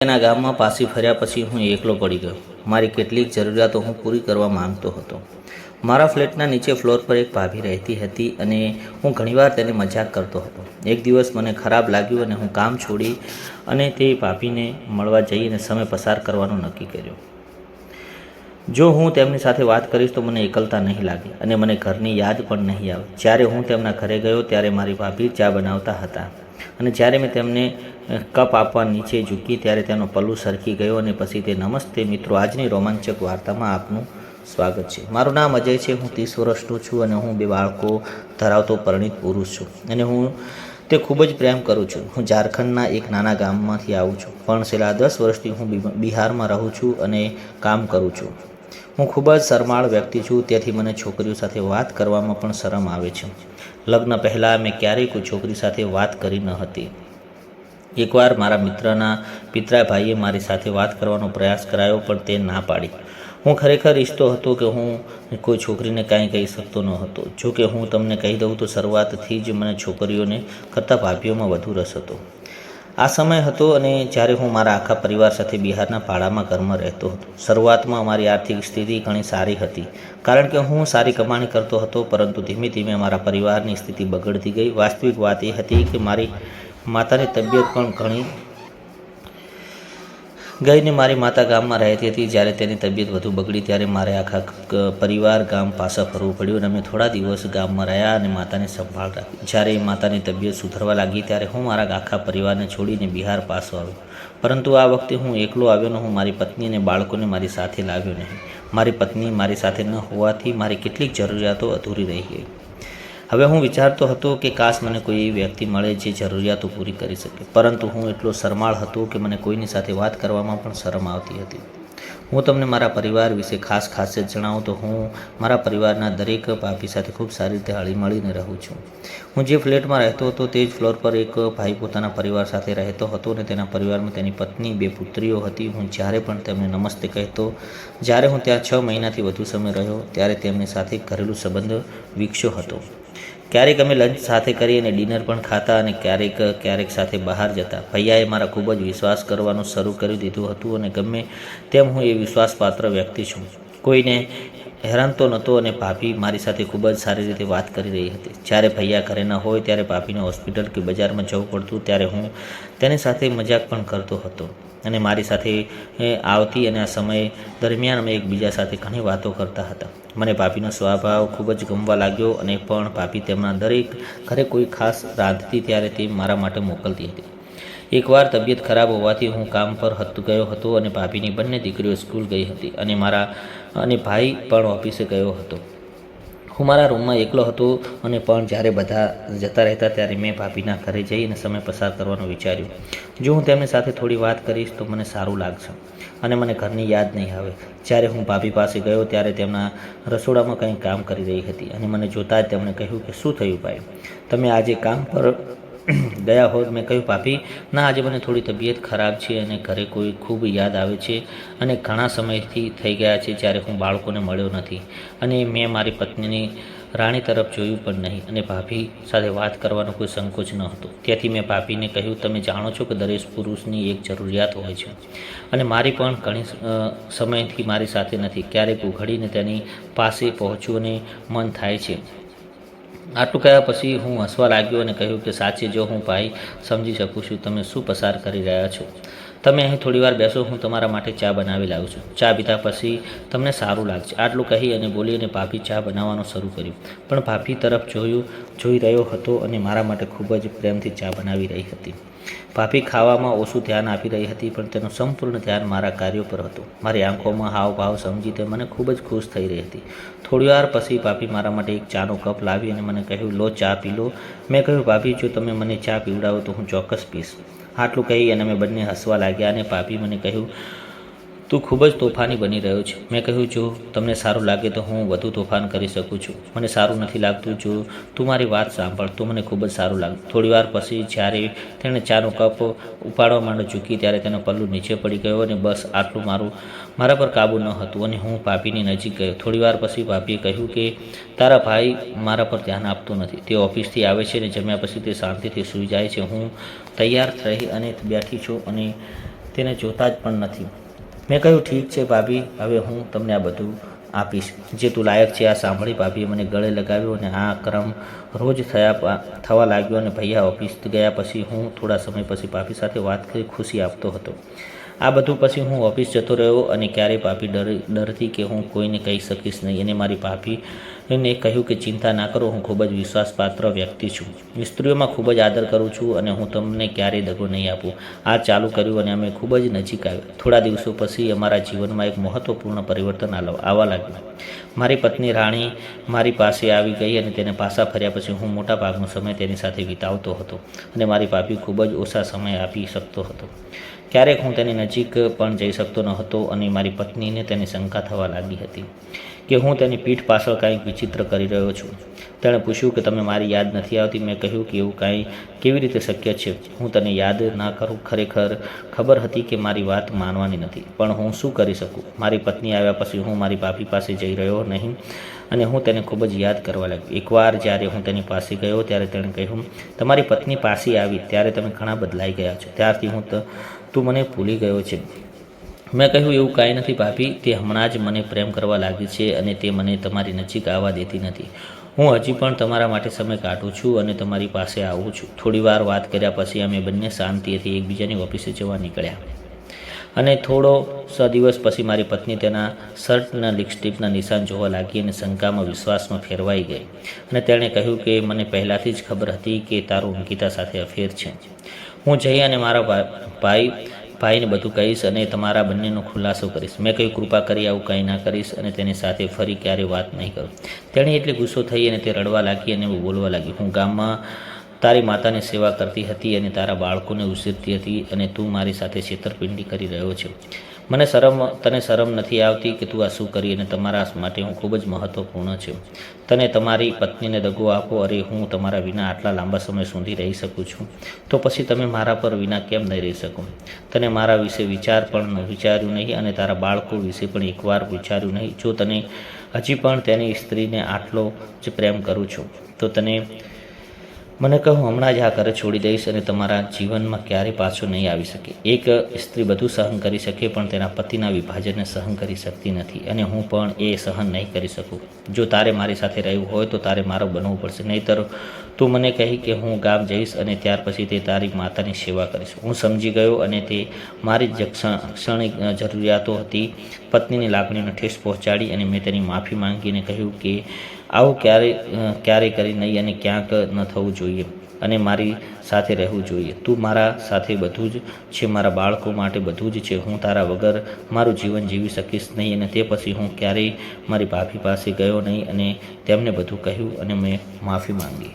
તેના ગામમાં પાછી ફર્યા પછી હું એકલો પડી ગયો. મારી કેટલીક જરૂરિયાતો હું પૂરી કરવા માંગતો હતો. મારા ફ્લેટના નીચે ફ્લોર પર એક ભાભી રહેતી હતી અને હું ઘણીવાર તેને મજાક કરતો હતો. એક દિવસ મને ખરાબ લાગ્યું અને હું કામ છોડી અને તે ભાભીને મળવા જઈને સમય પસાર કરવાનું નક્કી કર્યું. જો હું તેમની સાથે વાત કરીશ તો મને એકલતા નહીં લાગે અને મને ઘરની યાદ પણ નહીં આવે. જ્યારે હું તેમના ઘરે ગયો ત્યારે મારી ભાભી ચા બનાવતા હતા અને જ્યારે મેં તેમને કપ આપવા નીચે ઝૂકી ત્યારે તેનો પલ્લુ સરકી ગયો અને પછી તે નમસ્તે મિત્રો, આજની રોમાંચક વાર્તામાં આપનું સ્વાગત છે. મારું નામ અજય છે. હું 30 વર્ષનો છું અને હું 2 બાળકો ધરાવતો પરિણીત પુરુષ છું અને હું તે ખૂબ જ પ્રેમ કરું છું. હું ઝારખંડના એક નાના ગામમાંથી આવું છું, પણ છેલ્લા 10 વર્ષથી હું બિહારમાં રહું છું અને કામ કરું છું. હું ખૂબ જ શરમાળ વ્યક્તિ છું, તેથી મને છોકરીઓ સાથે વાત કરવામાં પણ શરમ આવે છે. લગ્ન પહેલાં મેં ક્યારેય કોઈ છોકરી સાથે વાત કરી ન હતી. એકવાર મારા મિત્રના પિતરાઈ ભાઈએ મારી સાથે વાત કરવાનો પ્રયાસ કરાયો, પણ તે ના પાડી. હું ખરેખર ઈચ્છતો હતો કે હું કોઈ છોકરીને કાંઈ કહી શકતો ન હતો. જો કે હું તમને કહી દઉં તો શરૂઆતથી જ મને છોકરીઓને કરતાં ભાભીઓમાં વધુ રસ હતો. આ સમય હતો અને જ્યારે હું મારા આખા પરિવાર સાથે બિહારના ભાડામાં ઘરમાં રહેતો હતો. શરૂઆતમાં મારી આર્થિક સ્થિતિ ઘણી સારી હતી કારણ કે હું સારી કમાણી કરતો હતો, પરંતુ ધીમે ધીમે મારા પરિવારની સ્થિતિ બગડતી ગઈ. વાસ્તવિક વાત એ હતી કે મારી માતાની તબિયત પણ ઘણી ગઈ ને મારી માતા ગામમાં રહેતી હતી. જ્યારે તેની તબિયત વધુ બગડી ત્યારે મારે આખા પરિવાર ગામ પાછા ફરવું પડ્યું અને અમે થોડા દિવસ ગામમાં રહ્યા અને માતાની સંભાળ રાખી. જ્યારે માતાની તબિયત સુધરવા લાગી ત્યારે હું મારા આખા પરિવારને છોડીને બિહાર પાછો આવ્યો. પરંતુ આ વખતે હું એકલો આવ્યો ન. હું મારી પત્ની અને બાળકોને મારી સાથે લાવ્યો નહીં. મારી પત્ની મારી સાથે ન હોવાથી મારી કેટલીક જરૂરિયાતો અધૂરી રહી ગઈ. હવે હું વિચારતો હતો કે કાશ મને કોઈ એવી વ્યક્તિ મળે જે જરૂરિયાતો પૂરી કરી શકે, પરંતુ હું એટલો શરમાળ હતો કે મને કોઈની સાથે વાત કરવામાં પણ શરમ આવતી હતી. હું તમને મારા પરિવાર વિશે ખાસ ખાસિયત જણાવું તો હું મારા પરિવારના દરેક ભાભી સાથે ખૂબ સારી રીતે હળીમળીને રહું છું. હું જે ફ્લેટમાં રહેતો હતો તે જ ફ્લોર પર એક ભાઈ પોતાના પરિવાર સાથે રહેતો હતો અને તેના પરિવારમાં તેની પત્ની, 2 પુત્રીઓ હતી. હું જ્યારે પણ તેમને નમસ્તે કહેતો. જ્યારે હું ત્યાં 6 મહિનાથી વધુ સમય રહ્યો ત્યારે તેમની સાથે ઘરેલું સંબંધ વિકસ્યો હતો. ક્યારેક અમે લંચ સાથે કરી અને ડિનર પણ ખાતા અને ક્યારેક સાથે બહાર જતા. ભૈયાએ મારા ખૂબ જ વિશ્વાસ કરવાનું શરૂ કરી દીધું હતું અને ગમે તેમ હું એ વિશ્વાસપાત્ર વ્યક્તિ છું. કોઈને હેરાન તો નહોતો અને ભાભી મારી સાથે ખૂબ જ સારી રીતે વાત કરી રહી હતી. જ્યારે ભૈયા ઘરે ન હોય ત્યારે ભાભીને હોસ્પિટલ કે બજારમાં જવું પડતું ત્યારે હું તેની સાથે મજાક પણ કરતો હતો અને મારી સાથે આવતી અને આ સમય દરમિયાન અમે એકબીજા સાથે ઘણી વાતો કરતા હતા. મને ભાભીનો સ્વભાવ ખૂબ જ ગમવા લાગ્યો અને પણ ભાભી તેમના દરેક ઘરે કોઈ ખાસ રાંધતી ત્યારે તે મારા માટે મોકલતી હતી. એકવાર તબિયત ખરાબ હોવાથી હું કામ પર ગયો હતો અને ભાભીની બંને દીકરીઓ સ્કૂલ ગઈ હતી અને ભાઈ પણ ઓફિસે ગયો હતો. હું મારા રૂમમાં એકલો હતો અને પણ જ્યારે બધા જતા રહેતા ત્યારે મેં ભાભીના ઘરે જઈને સમય પસાર કરવાનું વિચાર્યું. જો હું તેમની સાથે થોડી વાત કરીશ તો મને સારું લાગશે અને મને ઘરની યાદ નહીં આવે. જ્યારે હું ભાભી પાસે ગયો ત્યારે તેમના રસોડામાં કંઈ કામ કરી રહી હતી અને મને જોતાં જ તેમણે કહ્યું કે શું થયું ભાઈ, તમે આજે કામ પર ગયા હોત? મેં કહ્યું ભાભી ના, આજે મને થોડી તબિયત ખરાબ છે અને ઘરે કોઈ ખૂબ યાદ આવે છે અને ઘણા સમયથી થઈ ગયા છે જ્યારે હું બાળકોને મળ્યો નથી અને મેં મારી પત્નીની રાણી તરફ જોયું પણ નહીં અને ભાભી સાથે વાત કરવાનો કોઈ સંકોચ ન હતો. તેથી મેં ભાભીને કહ્યું, તમે જાણો છો કે દરેક પુરુષની એક જરૂરિયાત હોય છે અને મારી પણ ઘણી સમયથી મારી સાથે નથી. ક્યારેક ઉઘડીને તેની પાસે પહોંચવું અને મન થાય છે. આટલું કહ્યા પછી હું હસવા લાગ્યો અને કહ્યું કે સાચે જો હું ભાઈ સમજી શકું છું તમે શું પસાર કરી રહ્યા છો. તમે અહીં થોડીવાર બેસો, હું તમારા માટે ચા બનાવી લાવું છું. ચા પીતા પછી તમને સારું લાગશે. આટલું કહી અને બોલી અને ભાભી ચા બનાવવાનું શરૂ કર્યું. પણ ભાભી તરફ જોઈ રહ્યો હતો અને મારા માટે ખૂબ જ પ્રેમથી ચા બનાવી રહી હતી. ભાભી ખાવામાં ઓછું ધ્યાન આપી રહી હતી, પણ તેનું સંપૂર્ણ ધ્યાન મારા કાર્યો પર હતું. મારી આંખોમાં હાવભાવ સમજી તે મને ખૂબ જ ખુશ થઈ રહી હતી. થોડીવાર પછી ભાભી મારા માટે એક ચાનો કપ લાવી અને મને કહ્યું, લો ચા પી લો. મેં કહ્યું, ભાભી જો તમે મને ચા પીવડાવો તો હું ચોક્કસ પીશ. આટલું કહી અને અમે બંને હસવા લાગ્યા અને ભાભી મને કહ્યું, તું ખૂબ જ તોફાની બની રહ્યો છે. મેં કહ્યું, જો તમને સારું લાગે તો હું વધુ તોફાન કરી શકું છું. મને સારું નથી લાગતું. જો તું મારી વાત સાંભળ તો મને ખૂબ જ સારું લાગે. થોડીવાર પછી જ્યારે તેણે ચાનો કપ ઉપાડવા માટે ઝૂકી ત્યારે તેનો પલ્લુ નીચે પડી ગયો અને બસ આટલું. મારા પર કાબુ ન હતું અને હું ભાભીની નજીક ગયો. થોડીવાર પછી ભાભીએ કહ્યું કે તારા ભાઈ મારા પર ધ્યાન આપતો નથી. તે ઓફિસથી આવે છે અને જમ્યા પછી તે શાંતિથી સૂઈ જાય છે. હું તૈયાર થઈ અને બેઠી છું અને તેને જોતા જ પણ નથી. મેં કહ્યું, ઠીક છે ભાભી, હવે હું તમને આ બધું આપીશ જે તું લાયક છે. આ સાંભળી ભાભીએ મને ગળે લગાવ્યો અને આ ક્રમ રોજ થવા લાગ્યો. અને ભૈયા ઓફિસ ગયા પછી હું થોડા સમય પછી ભાભી સાથે વાત કરી ખુશી આપતો હતો. આ બધું પછી હું ઓફિસ જતો રહ્યો અને ક્યારેય ભાભી ડરતી કે હું કોઈને કહી શકીશ નહીં. અને મારી ભાભીને કહ્યું કે ચિંતા ના કરો, હું ખૂબ જ વિશ્વાસપાત્ર વ્યક્તિ છું. સ્ત્રીઓમાં ખૂબ જ આદર કરું છું અને હું તમને ક્યારેય દગો નહીં આપું. આ ચાલુ કર્યું અને અમે ખૂબ જ નજીક આવ્યા. થોડા દિવસો પછી અમારા જીવનમાં એક મહત્વપૂર્ણ પરિવર્તન આવવા લાગ્યું. મારી પત્ની રાણી મારી પાસે આવી ગઈ અને તેને પાછા ફર્યા પછી હું મોટા ભાગનો સમય તેની સાથે વિતાવતો હતો અને મારી ભાભી ખૂબ જ ઓછા સમય આપી શકતો હતો. ક્યારેક હું તેની નજીક પણ જઈ શકતો ન હતો અને મારી પત્નીને તેની શંકા થવા લાગી હતી કે હું તેની પીઠ પાછળ કાંઈક વિચિત્ર કરી રહ્યો છું. તેણે પૂછ્યું કે તમે મારી યાદ નથી આવતી? મેં કહ્યું કે એવું કાંઈ કેવી રીતે શક્ય છે? હું તને યાદ ના કરું? ખરેખર ખબર હતી કે મારી વાત માનવાની નથી, પણ હું શું કરી શકું? મારી પત્ની આવ્યા પછી હું મારી ભાભી પાસે જઈ રહ્યો નહીં અને હું તેને ખૂબ જ યાદ કરવા લાગ્યો. એકવાર જ્યારે હું તેની પાસે ગયો ત્યારે તેણે કહ્યું, તમારી પત્ની પાસે આવી ત્યારે તમે ઘણા બદલાઈ ગયા છો. ત્યારથી તું મને ભૂલી ગયો છે. મેં કહ્યું, એવું કાંઈ નથી ભાભી, તે હમણાં જ મને પ્રેમ કરવા લાગી છે અને તે મને તમારી નજીક આવવા દેતી નથી. હું હજી પણ તમારા માટે સમય કાઢું છું અને તમારી પાસે આવું છું. થોડી વાર વાત કર્યા પછી અમે બંને શાંતિથી એકબીજાની ઓફિસે જવા નીકળ્યા. અને થોડો દિવસ પછી મારી પત્ની તેના શર્ટના લિપસ્ટિકના નિશાન જોવા લાગી અને શંકામાં વિશ્વાસમાં ફેરવાઈ ગઈ. અને તેણે કહ્યું કે મને પહેલાંથી જ ખબર હતી કે તારું અંકિતા સાથે અફેર છે. હું જઈ અને મારા ભાઈને બધું કહીશ અને તમારા બંનેનો ખુલાસો કરીશ. મેં કહ્યું, કૃપા કરી આવું કંઈ ના કરીશ અને તેની સાથે ફરી ક્યારેય વાત નહીં કરું. તેણે એટલી ગુસ્સો થઈ અને તે રડવા લાગી અને બોલવા લાગી, હું ગામમાં તારી માતાની સેવા કરતી હતી અને તારા બાળકોને ઉછેરતી હતી અને તું મારી સાથે છેતરપિંડી કરી રહ્યો છે. તને શરમ નથી આવતી કે તું આ શું કરી? અને તમારા માટે હું ખૂબ જ મહત્વપૂર્ણ છું. તને તમારી પત્નીને દગો આપો? અરે, હું તમારા વિના આટલા લાંબા સમય સુધી રહી શકું છું, તો પછી તમે મારા પર વિના કેમ નહીં રહી શકો? તને મારા વિશે વિચાર્યું નહીં અને તારા બાળકો વિશે પણ એકવાર વિચાર્યું નહીં? જો તને હજી પણ તેની સ્ત્રીને આટલો જ પ્રેમ કરું છું તો મને કહું, હમણાં જ આ ઘર છોડી દઈશ અને તમારા જીવનમાં ક્યારેય પાછો નહીં આવી શકે. એક સ્ત્રી બધું સહન કરી શકે પણ તેના પતિના વિભાજનને સહન કરી શકતી નથી અને હું પણ એ સહન નહીં કરી શકું. જો તારે મારી સાથે રહેવું હોય તો તારે મારો બનવું પડશે, નહીંતર તું મને કહી કે હું ગામ જઈશ અને ત્યાર પછી તે તારી માતાની સેવા કરીશ. હું સમજી ગયો અને તે મારી જ ક્ષણિક જરૂરિયાતો હતી. પત્નીની લાગણીઓને ઠેસ પહોંચાડી અને મેં તેની માફી માંગીને કહ્યું કે આવું ક્યારેય કરી નહીં અને ક્યાંક ન થવું જોઈએ અને મારી સાથે રહેવું જોઈએ. તું મારા સાથે બધું જ છે, મારા બાળકો માટે બધું જ છે. હું તારા વગર મારું જીવન જીવી શકીશ નહીં. અને તે પછી હું ક્યારેય મારી ભાભી પાસે ગયો નહીં અને તેમને બધું કહ્યું અને મેં માફી માંગી.